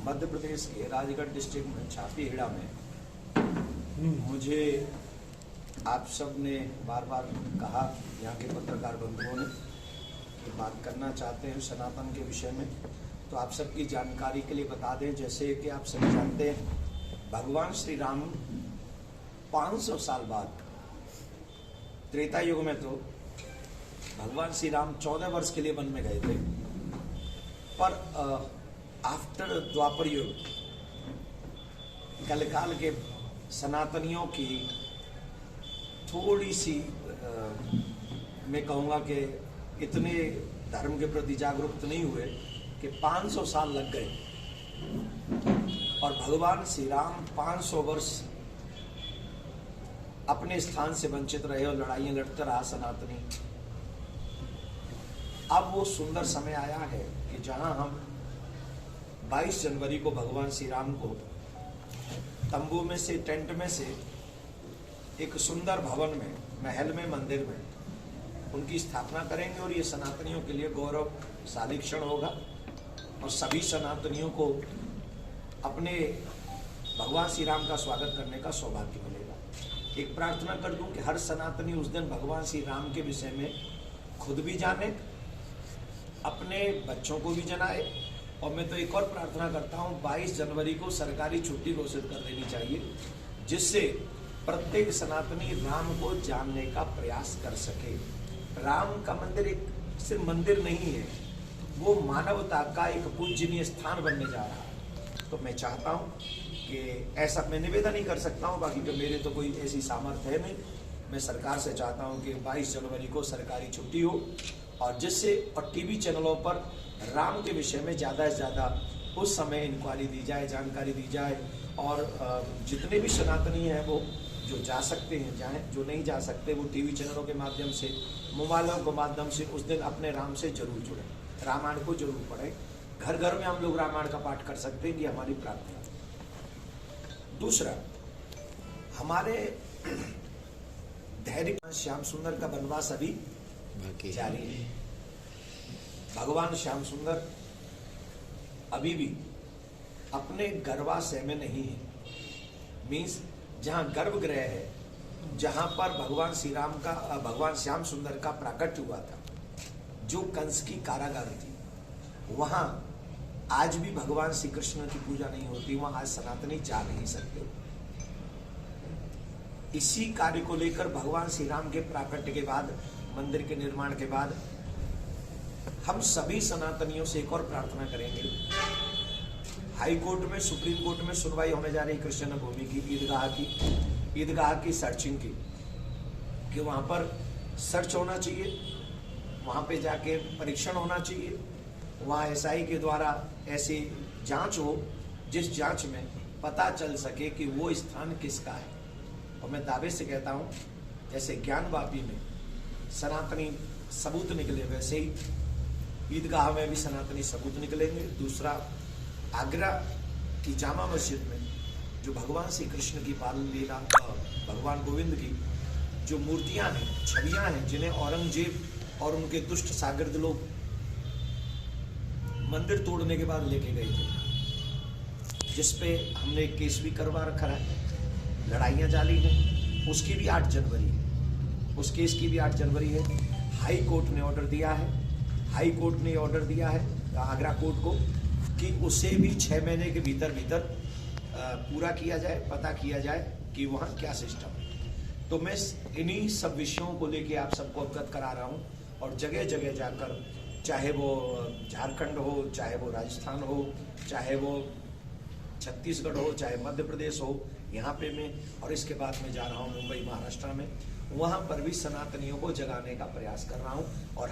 मध्य प्रदेश के राजगढ़ डिस्ट्रिक्ट में छापीहेड़ा में मुझे आप सब ने बार बार कहा, यहाँ के पत्रकार बंधुओं ने, कि बात करना चाहते हैं सनातन के विषय में। तो आप सबकी जानकारी के लिए बता दें, जैसे कि आप सभी जानते हैं, भगवान श्री राम 500 साल बाद, त्रेता युग में तो भगवान श्री राम 14 वर्ष के लिए वन में गए थे, पर आफ्टर द्वापर युग, कलकाल के सनातनियों की थोड़ी सी मैं कहूँगा कि इतने धर्म के प्रति जागरूक नहीं हुए कि 500 साल लग गए और भगवान श्री राम 500 वर्ष अपने स्थान से वंचित रहे और लड़ाइयाँ लड़ता रहा सनातनी। अब वो सुंदर समय आया है कि जहां हम 22 जनवरी को भगवान श्री राम को तंबू में से, टेंट में से एक सुंदर भवन में, महल में, मंदिर में उनकी स्थापना करेंगे और ये सनातनियों के लिए गौरवशाली क्षण होगा और सभी सनातनियों को अपने भगवान श्री राम का स्वागत करने का सौभाग्य मिलेगा। एक प्रार्थना कर दूं कि हर सनातनी उस दिन भगवान श्री राम के विषय में खुद भी जाने, अपने बच्चों को भी जनाए, और मैं तो एक और प्रार्थना करता हूं, 22 जनवरी को सरकारी छुट्टी घोषित कर देनी चाहिए, जिससे प्रत्येक सनातनी राम को जानने का प्रयास कर सके। राम का मंदिर एक सिर्फ मंदिर नहीं है, वो मानवता का एक पूजनीय स्थान बनने जा रहा है। तो मैं चाहता हूं कि ऐसा मैं निवेदन ही कर सकता हूं, बाकी तो मेरे तो कोई ऐसी सामर्थ्य है नहीं। मैं सरकार से चाहता हूं कि 22 जनवरी को सरकारी छुट्टी हो और जिससे और टीवी चैनलों पर राम के विषय में ज़्यादा से ज़्यादा उस समय इंक्वायरी दी जाए, जानकारी दी जाए, और जितने भी सनातनी हैं वो जो जा सकते हैं जाएं, जो नहीं जा सकते वो टीवी चैनलों के माध्यम से, मोबाइलों के माध्यम से उस दिन अपने राम से जरूर जुड़ें, रामायण को जरूर पढ़ें। घर घर में हम लोग रामायण का पाठ कर सकते हैं, ये हमारी प्रार्थना। दूसरा, हमारे धैर्य श्याम सुंदर का वनवास अभी जारी है। भगवान श्याम सुंदर अभी भी अपने गर्भाशय में नहीं है, मीन्स जहाँ गर्भगृह है, जहाँ पर भगवान श्री राम का, भगवान श्याम सुंदर का प्राकट्य हुआ था, जो कंस की कारागार थी, वहाँ आज भी भगवान श्री कृष्ण की पूजा नहीं होती, वहाँ आज सनातनी जा नहीं सकते। इसी कार्य को लेकर भगवान श्री राम के प्राकट्य के बाद, मंदिर के निर्माण के बाद, हम सभी सनातनियों से एक और प्रार्थना करेंगे। हाई कोर्ट में, सुप्रीम कोर्ट में सुनवाई होने जा रही कृष्ण जन्मभूमि की ईदगाह की सर्चिंग की, कि वहाँ पर सर्च होना चाहिए, वहाँ पे जाके परीक्षण होना चाहिए, वहाँ एसआई के द्वारा ऐसी जांच हो जिस जांच में पता चल सके कि वो स्थान किसका है। और मैं दावे से कहता हूँ, जैसे ज्ञानवापी में सनातनी सबूत निकले, वैसे ही ईदगाह में भी सनातनी सबूत निकलेंगे। दूसरा, आगरा की जामा मस्जिद में जो भगवान श्री कृष्ण की बाल लीला, भगवान गोविंद की जो मूर्तियां हैं, छवियां हैं, जिन्हें औरंगजेब और उनके दुष्ट शागिर्द लोग मंदिर तोड़ने के बाद लेके गए थे, जिसपे हमने केस भी करवा रखा है, लड़ाइयाँ जारी हैं, उसकी भी 8 जनवरी है, उस केस की भी 8 जनवरी है। हाई कोर्ट ने ऑर्डर दिया है, हाई कोर्ट ने ऑर्डर दिया है आगरा कोर्ट को कि उसे भी 6 महीने के भीतर पूरा किया जाए, पता किया जाए कि वहाँ क्या सिस्टम है। तो मैं इन्हीं सब विषयों को लेके आप सबको अवगत करा रहा हूँ, और जगह जगह जाकर, चाहे वो झारखंड हो, चाहे वो राजस्थान हो, चाहे वो छत्तीसगढ़ हो, चाहे मध्य प्रदेश हो, यहाँ पे मैं, और इसके बाद मैं जा रहा हूँ मुंबई, महाराष्ट्र में, वहाँ पर भी सनातनियों को जगाने का प्रयास कर रहा हूँ। और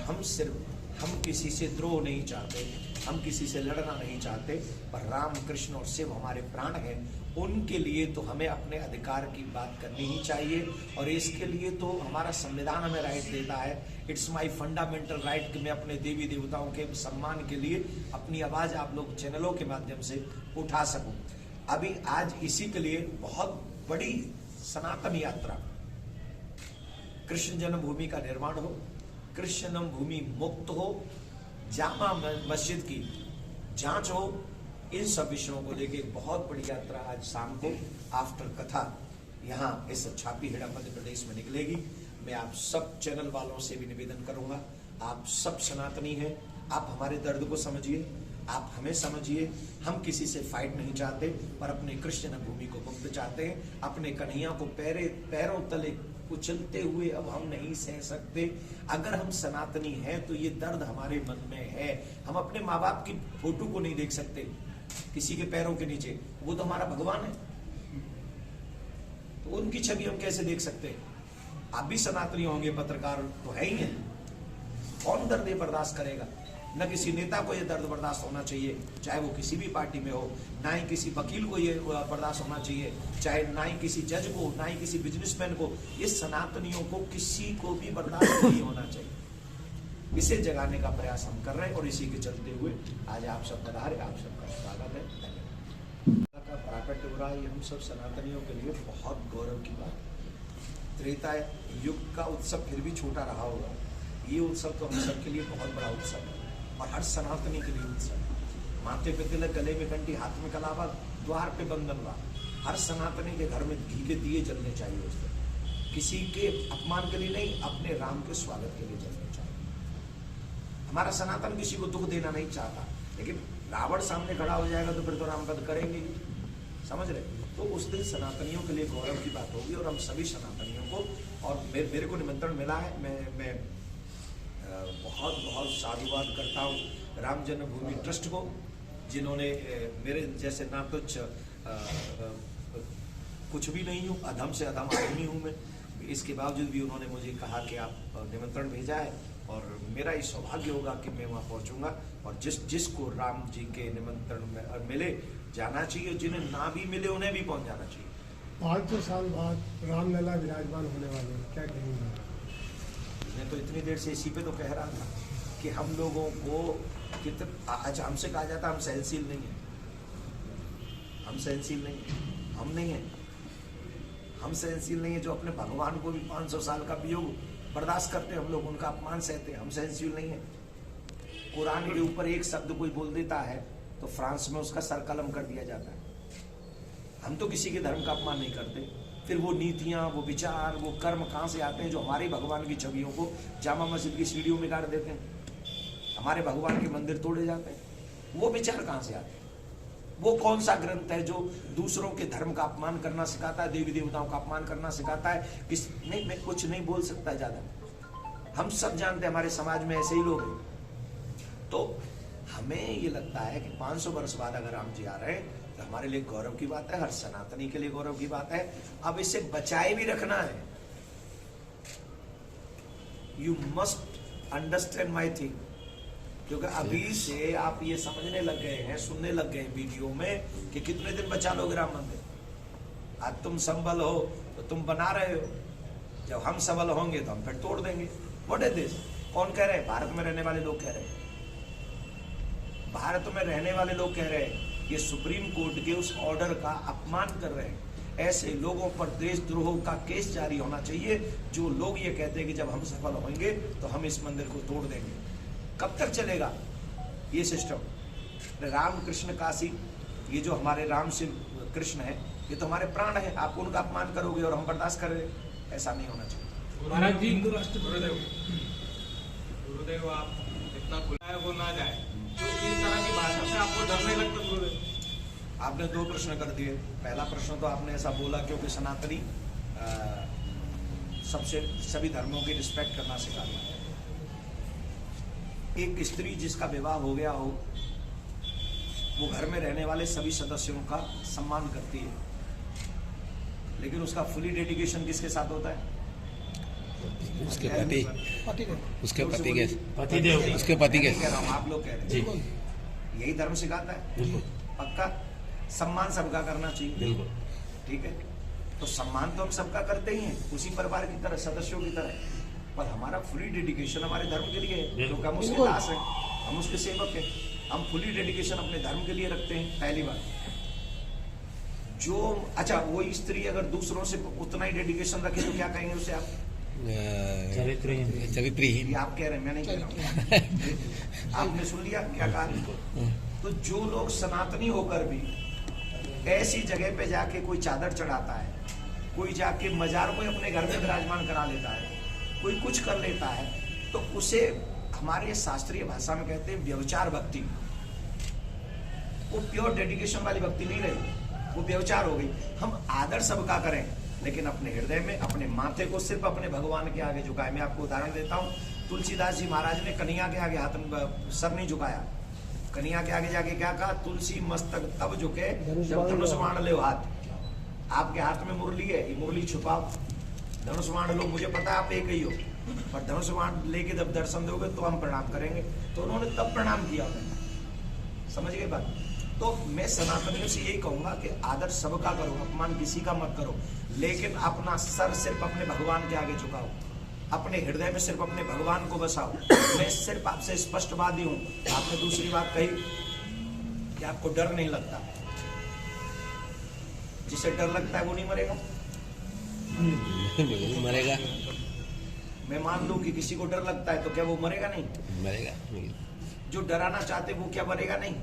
हम किसी से द्रोह नहीं चाहते, हम किसी से लड़ना नहीं चाहते, पर राम, कृष्ण और शिव हमारे प्राण हैं, उनके लिए तो हमें अपने अधिकार की बात करनी ही चाहिए। और इसके लिए तो हमारा संविधान हमें राइट देता है, इट्स माय फंडामेंटल राइट कि मैं अपने देवी देवताओं के सम्मान के लिए अपनी आवाज़ आप लोग चैनलों के माध्यम से उठा सकूं। अभी आज इसी के लिए बहुत बड़ी सनातन यात्रा, कृष्ण जन्मभूमि का निर्माण हो, कृष्ण जन्मभूमि मुक्त हो, जामा मस्जिद की जांच हो, इन सब विषयों को लेके एक बहुत बड़ी यात्रा आज शाम को आफ्टर कथा यहाँ इस छापी हेड़ा मध्य प्रदेश में निकलेगी। मैं आप सब चैनल वालों से भी निवेदन करूंगा, आप सब सनातनी हैं, आप हमारे दर्द को समझिए, आप हमें समझिए। हम किसी से फाइट नहीं चाहते, पर अपने कृष्ण भूमि को मुक्त चाहते हैं। अपने कन्हैया को पैरों तले कुचलते हुए अब हम नहीं सह सकते। अगर हम सनातनी हैं तो ये दर्द हमारे मन में है। हम अपने माँ बाप की फोटो को नहीं देख सकते किसी के पैरों के नीचे, वो तो हमारा भगवान है, तो उनकी छवि हम कैसे देख सकते हैं? आप भी सनातनी होंगे, पत्रकार तो है ही है। कौन दर्द ये बर्दाश्त करेगा? न किसी नेता को ये दर्द बर्दाश्त होना चाहिए, चाहे वो किसी भी पार्टी में हो, ना ही किसी वकील को ये बर्दाश्त होना चाहिए, चाहे ना ही किसी जज को, ना ही किसी बिजनेसमैन को। ये सनातनियों को किसी को भी बर्दाश्त नहीं होना चाहिए। इसे जगाने का प्रयास हम कर रहे हैं और इसी के चलते हुए आज आप सब पधारे, आप सबका स्वागत है। धन्यवाद। का प्राकट्य हो रहा है, हम सब सनातनियों के लिए बहुत गौरव की बात है। त्रेता युग का उत्सव फिर भी छोटा रहा होगा, ये उत्सव तो हम सब के लिए बहुत बड़ा उत्सव है और हर सनातनी के लिए उत्सव है। माथे पे तिलक, गले में घंटी, हाथ में कलावा, द्वार पे बंधनवा। हर सनातनी के घर में घी के दिए जलने चाहिए उस दिन। किसी के अपमान के लिए नहीं, अपने राम के स्वागत के लिए जलने चाहिए। हमारा सनातन किसी को दुख देना नहीं चाहता, लेकिन रावण सामने खड़ा हो जाएगा तो फिर तो राम वध करेंगे, समझ रहे? तो उस दिन सनातनियों के लिए गौरव की बात होगी और हम सभी सनातनियों को, और मेरे को निमंत्रण मिला है, मैं बहुत बहुत साधुवाद करता हूँ राम जन्मभूमि ट्रस्ट को, जिन्होंने मेरे जैसे ना कुछ कुछ भी नहीं हूँ, अधम से अधम आदमी हूँ मैं, इसके बावजूद भी उन्होंने मुझे कहा कि आप निमंत्रण भेजा है और मेरा ये सौभाग्य होगा कि मैं वहाँ पहुँचूंगा। और जिसको राम जी के निमंत्रण में मिले जाना चाहिए, जिन्हें ना भी मिले उन्हें भी पहुँच जाना चाहिए। 500 साल बाद रामलला विराजमान होने वाले हैं, क्या कहेंगे? मैं तो इतनी देर से इसी पे तो कह रहा था कि हम लोगों को आज हमसे कहा जाता है हम सहनशील नहीं है, हम सहनशील नहीं है, हम नहीं है, हम सहनशील नहीं है। जो अपने भगवान को भी 500 साल का वियोग बर्दाश्त करते हैं, हम लोग उनका अपमान सहते हैं, हम सहनशील नहीं है। कुरान के ऊपर एक शब्द कोई बोल देता है तो फ्रांस में उसका सर कलम कर दिया जाता है। हम तो किसी के धर्म का अपमान नहीं करते, फिर वो नीतियां, वो विचार, वो कर्म कहाँ से आते हैं जो हमारे भगवान की छवियों को जामा मस्जिद की सीढ़ियों में गाड़ देते हैं, हमारे भगवान के मंदिर तोड़े जाते हैं? वो विचार कहाँ से आते हैं? वो कौन सा ग्रंथ है जो दूसरों के धर्म का अपमान करना सिखाता है, देवी देवताओं का अपमान करना सिखाता है? नहीं, मैं कुछ नहीं बोल सकता ज्यादा, हम सब जानते हैं हमारे समाज में ऐसे ही लोग हैं। तो हमें ये लगता है कि 500 वर्ष बाद अगर राम जी आ रहे हैं तो हमारे लिए गौरव की बात है, हर सनातनी के लिए गौरव की बात है। अब इसे बचाए भी रखना है। You must understand my thing, क्योंकि अभी से आप ये समझने लग गए हैं, सुनने लग गए हैं वीडियो में कि कितने दिन बचा लोगे राम मंदिर। आज तुम संबल हो तो तुम बना रहे हो, जब हम सबल होंगे तो हम फिर तोड़ देंगे। What is this? कौन कह रहे हैं? भारत में रहने वाले लोग कह रहे हैं, भारत में रहने वाले लोग कह रहे हैं ये सुप्रीम कोर्ट के उस ऑर्डर का अपमान कर रहे हैं। ऐसे लोगों पर देशद्रोह का केस जारी होना चाहिए जो लोग ये कहते हैं कि जब हम सफल होंगे तो हम इस मंदिर को तोड़ देंगे। कब तक चलेगा ये सिस्टम? राम कृष्ण काशी, ये जो हमारे राम से कृष्ण है, ये तो हमारे प्राण है, आप उनका अपमान करोगे और हम बर्दाश्त कर रहे? ऐसा नहीं होना चाहिए। महाराज जी, गुरुदेव आप इतना खुला वो ना जाए तो इस तरह की भाषा से आपको डर नहीं लगता? गुरुदेव, आपने 2 प्रश्न कर दिए। पहला प्रश्न तो आपने ऐसा बोला क्योंकि सनातनी सबसे सभी धर्मों की रिस्पेक्ट करना सिखाता है। एक स्त्री जिसका विवाह हो गया हो वो घर में रहने वाले सभी सदस्यों का सम्मान करती है, लेकिन उसका फुली डेडिकेशन किसके साथ होता है? उसके पति, उसके पति के पतिदेव, उसके पति के। कह रहा हूँ, आप लोग कह रहे हैं, यही धर्म सिखाता है। पक्का सम्मान सबका करना चाहिए, बिल्कुल ठीक है। तो सम्मान तो हम सबका करते ही हैं, उसी परिवार की तरह, सदस्यों की तरह, पर हमारा फुली डेडिकेशन हमारे धर्म के लिए है, क्योंकि हम उसके दास हैं, हम उसके सेवक हैं। हम फुली डेडिकेशन अपने धर्म के लिए रखते हैं, पहली बात। जो अच्छा, वो स्त्री अगर दूसरों से उतना ही डेडिकेशन रखे तो क्या कहेंगे उसे आप? चरित्रहीन। ये आप कह रहे हैं, मैं नहीं कह रहा हूँ। आपने सुन लिया क्या कहा? तो जो लोग सनातनी होकर भी ऐसी जगह पे जाके कोई चादर चढ़ाता है, कोई जाके मजार को अपने घर में विराजमान करा लेता है, कोई कुछ कर लेता है, तो उसे हमारे शास्त्रीय भाषा में कहते हैं व्यभिचार भक्ति। वो प्योर डेडिकेशन वाली भक्ति नहीं रही, वो व्यभिचार हो गई। हम आदर सबका करें, लेकिन अपने हृदय में अपने माथे को सिर्फ अपने भगवान के आगे झुकाए। मैं आपको उदाहरण देता हूँ, तुलसीदास जी महाराज ने कन्हैया के आगे हाथ सर नहीं झुकाया। कन्हैया के आगे जाके क्या कहा? तुलसी मस्तक तब झुके जब धनुष बाण ले हाथ। आपके हाथ में मुरली है, ये मुरली छुपाओ, धनुष बाण लो। मुझे पता है आप एक ही हो, पर धनुष बाण लेके जब दर्शन दोगे तो हम प्रणाम करेंगे। तो उन्होंने तब प्रणाम किया, समझ गए बात? तो मैं सनातनियों से यही कहूंगा कि आदर सबका करो, अपमान किसी का मत करो, लेकिन अपना सर सिर्फ अपने भगवान के आगे झुकाओ, अपने हृदय में सिर्फ अपने भगवान को बसाओ। मैं सिर्फ आपसे स्पष्टवादी हूं। आपने दूसरी बात कही कि आपको डर नहीं लगता। जिसे डर लगता है वो नहीं मरेगा। मरेगा। मैं मान लूं कि किसी को डर लगता है, तो क्या वो मरेगा नहीं? मरेगा। जो डराना चाहते वो क्या मरेगा नहीं?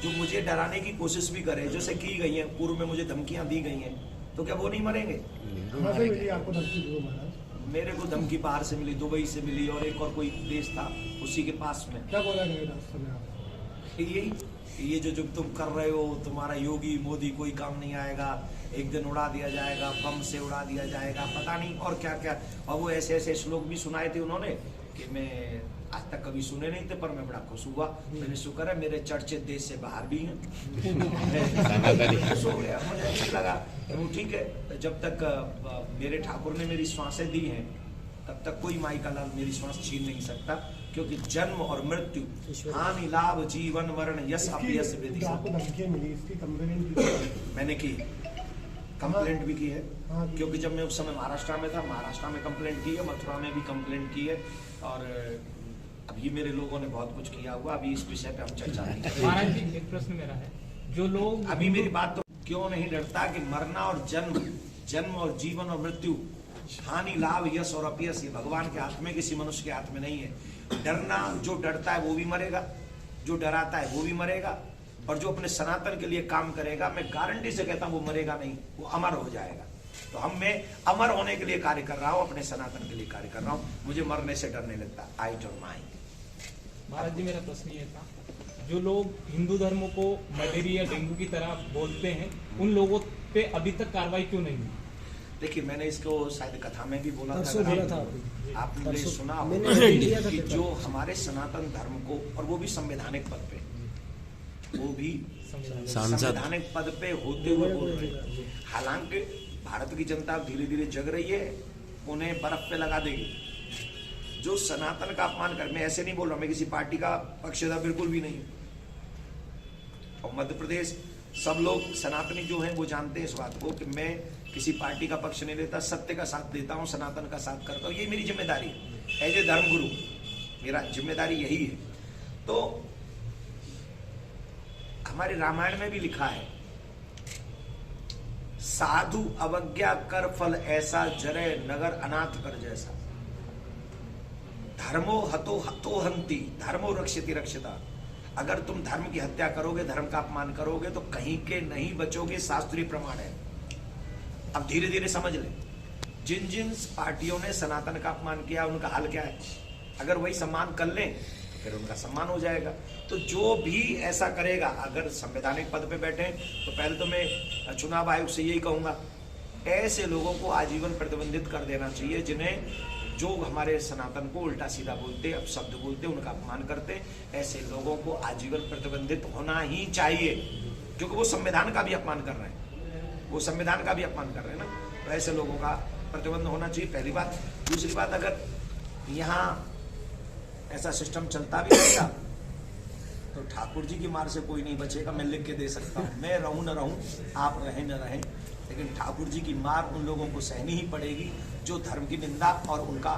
जो मुझे डराने की कोशिश भी करे, जैसे की गई है, पूर्व में मुझे धमकियां दी गई हैं, तो क्या वो नहीं मरेंगे? कहाँ से मिली आपको धमकी दो महाराज? मेरे को धमकी बाहर से मिली, दुबई से मिली, और एक और कोई देश था उसी के पास में। क्या बोला गया रास्ते में आपको? यही ये जो तुम कर रहे हो, तुम्हारा योगी मोदी कोई काम नहीं आएगा, एक दिन उड़ा दिया जाएगा, बम से उड़ा दिया जाएगा, पता नहीं और क्या क्या। और वो ऐसे ऐसे श्लोक भी सुनाए थे उन्होंने कि मैं आज तक कभी सुने नहीं थे, पर मैं बड़ा खुश हुआ। मैंने शुक्र है मेरे चर्चित देश से बाहर भी हैं। खुश हो गया, मुझे अच्छा लगा। वो ठीक है, जब तक मेरे ठाकुर ने मेरी सांसें दी हैं, तब तक कोई माई का लाल मेरी सांस छीन नहीं सकता, क्योंकि जन्म और मृत्यु, हानि लाभ, जीवन मरण, यश अपयश विधि। आपको धमकियां मिली, इसकी कंप्लेंट मैंने की, कंप्लेंट भी की है, हाँ। क्योंकि जब मैं उस समय महाराष्ट्र में था, महाराष्ट्र में कंप्लेंट की है, मथुरा में भी कंप्लेंट की है, और अभी मेरे लोगों ने बहुत कुछ किया हुआ। अभी इस विषय पे हम चर्चा नहीं करेंगे। महाराज जी, एक प्रश्न मेरा है, जो लोग अभी मेरी बात तो क्यों नहीं डरता कि मरना और जन्म और जीवन और मृत्यु, हानि लाभ, यश और अपयश, ये भगवान के हाथ में, किसी मनुष्य के हाथ में नहीं है। डरना, जो डरता है वो भी मरेगा, जो डराता है वो भी मरेगा, और जो अपने सनातन के लिए काम करेगा, मैं गारंटी से कहता हूं वो मरेगा नहीं, वो अमर हो जाएगा। तो मैं अमर होने के लिए कार्य कर रहा हूं, अपने सनातन के लिए कार्य कर रहा हूं। मुझे मरने से डर नहीं लगता। I don't mind. महाराज जी, मेरा प्रश्न ये था, जो लोग हिंदू धर्म को मलेरिया डेंगू की तरह बोलते हैं, उन लोगों पे अभी तक कार्रवाई क्यों नहीं हुई? देखिए, मैंने इसको शायद कथा में भी बोला था, आपने सुना मैंने होगा कि जो हमारे सनातन धर्म को, और वो भी संवैधानिक पद पे, वो भी संवैधानिक पद पे होते हुए बोल रहे हैं। हालांकि भारत की जनता धीरे धीरे जग रही है, उन्हें बर्फ पे लगा देगी। जो सनातन का अपमान कर, मैं ऐसे नहीं बोल रहा, मैं किसी पार्टी का पक्षधर बिल्कुल भी नहीं। और मध्य प्रदेश सब लोग सनातनी जो हैं वो जानते हैं इस बात को कि मैं किसी पार्टी का पक्ष नहीं लेता, सत्य का साथ देता हूं, सनातन का साथ करता हूं। ये मेरी जिम्मेदारी है एज ए धर्म गुरु, मेरा जिम्मेदारी यही है। तो हमारे रामायण में भी लिखा है, साधु अवज्ञा कर फल ऐसा, जरे नगर अनाथ कर जैसा। धर्मो हतो हतो हंति, धर्मो रक्षति रक्षिता। अगर तुम धर्म की हत्या करोगे, धर्म का अपमान करोगे, तो कहीं के नहीं बचोगे, शास्त्रीय प्रमाण है। अब धीरे धीरे समझ ले, जिन जिन पार्टियों ने सनातन का अपमान किया, उनका हाल क्या है। अगर वही सम्मान कर लें तो फिर उनका सम्मान हो जाएगा। तो जो भी ऐसा करेगा, अगर संवैधानिक पद पे बैठे, तो पहले तो मैं चुनाव आयोग से यही कहूंगा, ऐसे लोगों को आजीवन प्रतिबंधित कर देना चाहिए, जिन्हें, जो हमारे सनातन को उल्टा सीधा बोलते, अपशब्द बोलते, उनका अपमान करते, ऐसे लोगों को आजीवन प्रतिबंधित होना ही चाहिए, क्योंकि वो संविधान का भी अपमान कर रहे हैं, वो संविधान का भी अपमान कर रहे हैं ना। तो ऐसे लोगों का प्रतिबंध होना चाहिए, पहली बात। दूसरी बात, अगर यहाँ ऐसा सिस्टम चलता भी रहेगा तो ठाकुर जी की मार से कोई नहीं बचेगा। मैं लिख के दे सकता हूँ, मैं रहूं न रहूं, आप रहें न रहें, लेकिन ठाकुर जी की मार उन लोगों को सहनी ही पड़ेगी जो धर्म की निंदा और उनका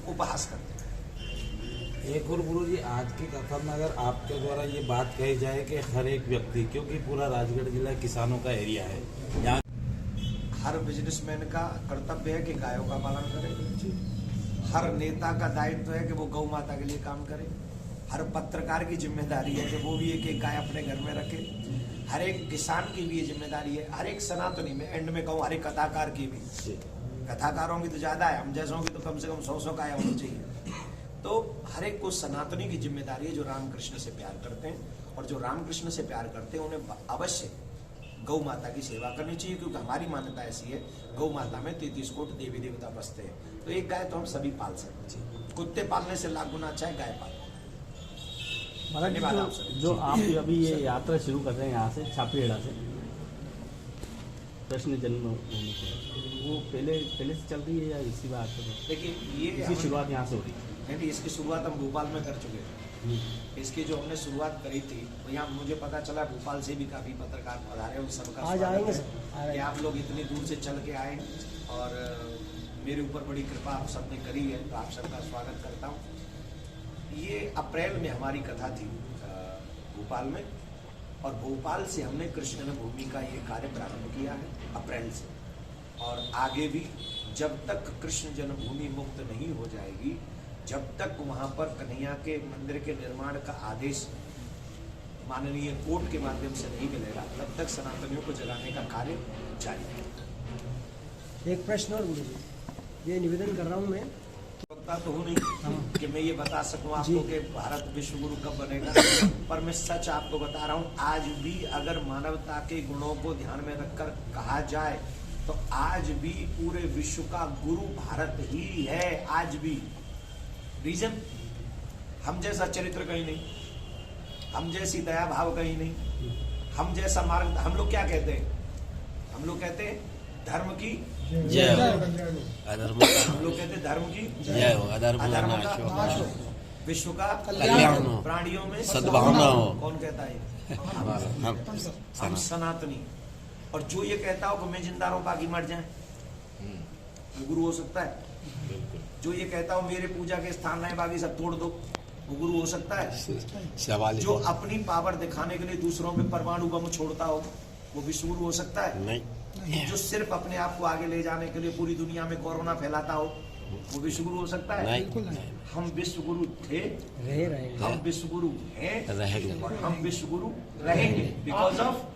उपहास करते हैं। एक और गुरु जी, आज की कथा में अगर आपके द्वारा ये बात कही जाए कि हर एक व्यक्ति, क्योंकि पूरा राजगढ़ जिला किसानों का एरिया है, यहाँ हर बिजनेसमैन का कर्तव्य है कि गायों का पालन करे। हर नेता का दायित्व है कि वो गौ माता के लिए काम करे। हर पत्रकार की जिम्मेदारी है कि वो भी एक एक गाय अपने घर में रखे। हर एक किसान की भी ये जिम्मेदारी है, हर एक सनातनी में एंड में कहूँ हर एक कथाकार की भी। कथाकारों की तो ज्यादा है, हम जैसों की तो कम से कम 100 गाय होनी चाहिए। तो हर एक को सनातनी की जिम्मेदारी है जो रामकृष्ण से प्यार करते हैं, और जो रामकृष्ण से प्यार करते हैं उन्हें अवश्य गौ माता की सेवा करनी चाहिए, क्योंकि हमारी मान्यता ऐसी है गौ माता में 33 कोटि देवी देवता बसते हैं। तो एक गाय तो हम सभी पाल सकते हैं, कुत्ते पालने से लाख गुना अच्छा है गाय पालना। धन्यवाद आप सभी। जो आप अभी ये यात्रा शुरू कर रहे हैं यहाँ से छापीहेड़ा से कृष्ण जन्मभूमि से, वो पहले से चल रही है या इसी बात से? देखिए ये इसकी शुरुआत यहाँ से हो रही है? नहीं, इसकी शुरुआत हम भोपाल में कर चुके थे। इसकी जो हमने शुरुआत करी थी वो यहाँ मुझे पता चला भोपाल से भी काफी पत्रकार पधारे, उन सबका आज आएंगे कि आप लोग इतनी दूर से चल के आए और मेरे ऊपर बड़ी कृपा आप सबने करी है, तो आप सबका स्वागत करता हूँ। ये अप्रैल में हमारी कथा थी भोपाल में, और भोपाल से हमने कृष्ण जन्मभूमि का ये कार्य प्रारंभ किया है अप्रैल से, और आगे भी जब तक कृष्ण जन्मभूमि मुक्त नहीं हो जाएगी, जब तक वहाँ पर कन्हैया के मंदिर के निर्माण का आदेश माननीय कोर्ट के माध्यम से नहीं मिलेगा, तब तक सनातनियों को जगाने का कार्य जारी है। एक प्रश्न और गुरु जी, ये निवेदन कर रहा हूँ मैं, वक्ता तो हूँ नहीं कि मैं ये बता सकूँ आपको कि भारत विश्व गुरु कब बनेगा, पर मैं सच आपको बता रहा हूँ, आज भी अगर मानवता के गुणों को ध्यान में रखकर कहा जाए तो आज भी पूरे विश्व का गुरु भारत ही है। आज भी रीजन, हम जैसा चरित्र कहीं नहीं, हम जैसी दया भाव कहीं नहीं, हम जैसा मार्ग, हम लोग क्या कहते हैं, हम लोग कहते हैं धर्म की जय हो, अधर्म हम लोग कहते हैं धर्म की जय हो, अधर्म का अधर्म नाश हो, का विश्व का कल्याण हो, प्राणियों में सद्भावना हो। कौन कहता है? हम हम सनातनी। और जो ये कहता हो कि मैं जिंदा रहूं बाकी मर जाए, वो गुरु हो सकता है? जो ये कहता हो मेरे पूजा के स्थान नहीं बाकी सब तोड़ दो, वो गुरु हो सकता है? सवाल जो अपनी पावर दिखाने के लिए दूसरों पे परमाणु बम छोड़ता हो, वो विश्व गुरु हो सकता है? नहीं, जो सिर्फ अपने आप को आगे ले जाने के लिए पूरी दुनिया में कोरोना फैलाता हो, वो विश्व गुरु हो सकता है? नहीं, हम विश्व गुरु थे, हम विश्व गुरु हैं, रहेंगे, और हम विश्व गुरु रहेंगे। बिकॉज ऑफ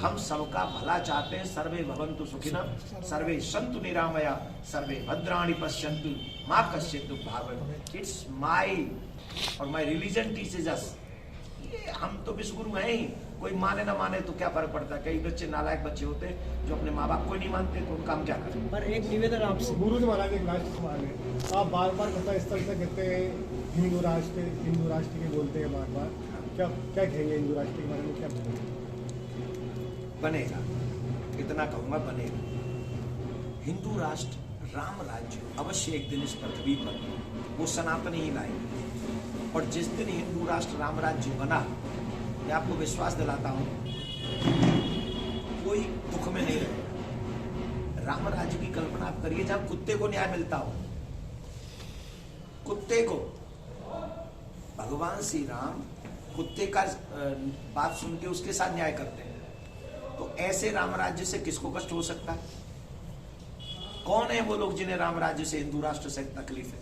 हम सबका भला चाहते हैं। सर्वे भवन्तु सुखिनः, सर्वे सन्तु निरामया, सर्वे भद्राणि पश्यन्तु मा कश्चित् दुःखभाग्। इट्स माई और माई रिलीजन टीचेज अस। ये हम तो विश्व गुरु हैं ही, कोई माने ना माने तो क्या फर्क पड़ता है। कई बच्चे नालायक बच्चे होते हैं जो अपने माँ बाप को नहीं मानते, तो उनका हम क्या करें। पर एक निवेदन आपसे, गुरु जी महाराज एक लास्ट सवाल है, आप बार बार कथा स्थल से कहते हैं हिंदू राष्ट्र के बोलते हैं बार बार, क्या कहेंगे हिंदू राष्ट्र के बारे में, क्या बोलेंगे? बनेगा, इतना कहूंगा, बनेगा हिंदू राष्ट्र, राम राज्य अवश्य एक दिन इस पृथ्वी पर वो सनातन ही लाएंगे। और जिस दिन हिंदू राष्ट्र राम राज्य बना, मैं आपको विश्वास दिलाता हूं, कोई दुख में नहीं रहेगा। राम राज्य की कल्पना आप करिए जहां कुत्ते को न्याय मिलता हो, कुत्ते को। भगवान श्री राम कुत्ते का बात सुन के उसके साथ न्याय करते हैं, तो ऐसे राम राज्य से किसको कष्ट हो सकता है? कौन है वो लोग जिन्हें राम राज्य से, हिंदू राष्ट्र से तकलीफ है?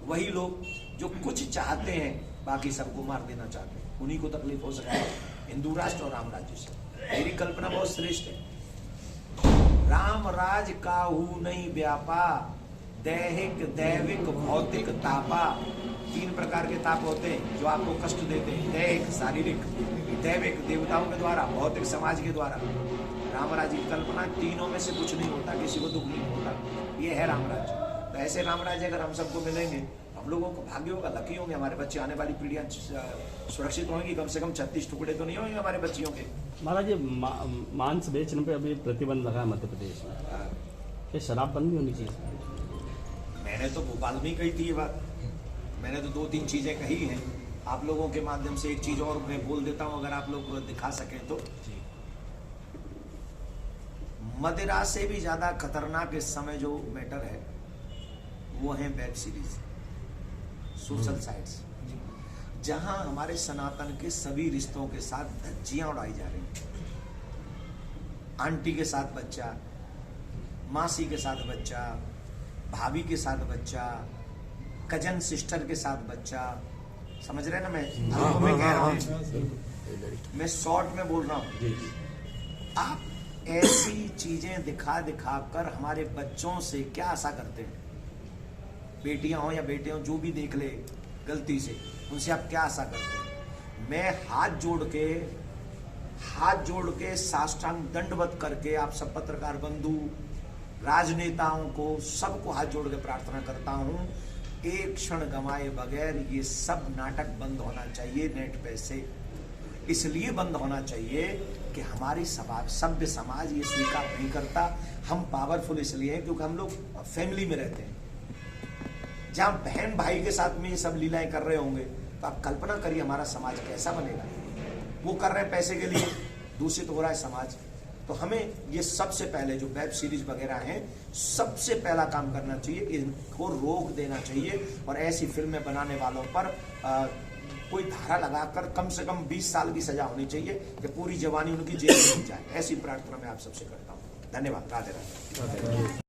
वही लोग जो कुछ चाहते हैं बाकी सबको मार देना चाहते हैं, उन्हीं को तकलीफ हो सकता है हिंदू राष्ट्र और राम राज्य से। मेरी कल्पना बहुत श्रेष्ठ है। राम राज काहू नहीं व्यापा, दैहिक दैविक भौतिक तापा। 3 प्रकार के ताप होते हैं जो आपको कष्ट देते हैं, दैहिक शारीरिक, दैविक देवताओं के द्वारा, भौतिक समाज के द्वारा। राम राज्य की कल्पना तीनों में से कुछ नहीं होता, किसी को दुख नहीं होता, ये है राम राज्य। तो ऐसे राम राज्य अगर हम सबको मिलेंगे, हम लोगों को भाग्य होगा, लकी होंगे, हमारे बच्चे, आने वाली पीढ़ियां सुरक्षित होंगी। कम से कम 36 टुकड़े तो नहीं होंगे हमारे बच्चियों के। महाराज ये मांस बेचने पे अभी प्रतिबंध लगा है मध्य प्रदेश में, ये शराब बंद नहीं होनी चाहिए? मैंने तो भोपाल में ही कही थी ये बात। मैंने तो 2-3 चीजें कही हैं, आप लोगों के माध्यम से एक चीज और मैं बोल देता हूं, अगर आप लोग दिखा सकें तो। मदिरा से भी ज्यादा खतरनाक इस समय जो मैटर है वो है वेब सीरीज, सोशल साइट्स, जहां हमारे सनातन के सभी रिश्तों के साथ धज्जियां उड़ाई जा रही हैं। आंटी के साथ बच्चा, मासी के साथ बच्चा, भाभी के साथ बच्चा, कजन सिस्टर के साथ बच्चा, समझ रहे हैं ना मैं आपको मैं कह रहा हूँ, मैं शॉर्ट में बोल रहा हूँ। आप ऐसी चीजें दिखा दिखा कर हमारे बच्चों से क्या आशा करते हैं? बेटियां हो या बेटे हो, जो भी देख ले गलती से, उनसे आप क्या आशा करते हैं? मैं हाथ जोड़ के साष्टांग दंडवत करके आप सब पत्रकार बंधु, राजनेताओं को, सबको हाथ जोड़ के प्रार्थना करता हूं, एक क्षण गंवाए बगैर ये सब नाटक बंद होना चाहिए। नेट पे से इसलिए बंद होना चाहिए कि हमारी सभ्य समाज ये स्वीकार नहीं करता। हम पावरफुल इसलिए हैं क्योंकि हम लोग फैमिली में रहते हैं। जहां बहन भाई के साथ में ये सब लीलाएं कर रहे होंगे तो आप कल्पना करिए हमारा समाज कैसा बनेगा। वो कर रहे हैं पैसे के लिए, दूषित हो रहा है समाज। तो हमें ये सबसे पहले जो वेब सीरीज वगैरह हैं, सबसे पहला काम करना चाहिए, इनको रोक देना चाहिए और ऐसी फिल्में बनाने वालों पर कोई धारा लगाकर कम से कम 20 साल की सजा होनी चाहिए कि पूरी जवानी उनकी जेल में जाए। ऐसी प्रार्थना मैं आप सबसे करता हूँ। धन्यवाद। राधे राधे।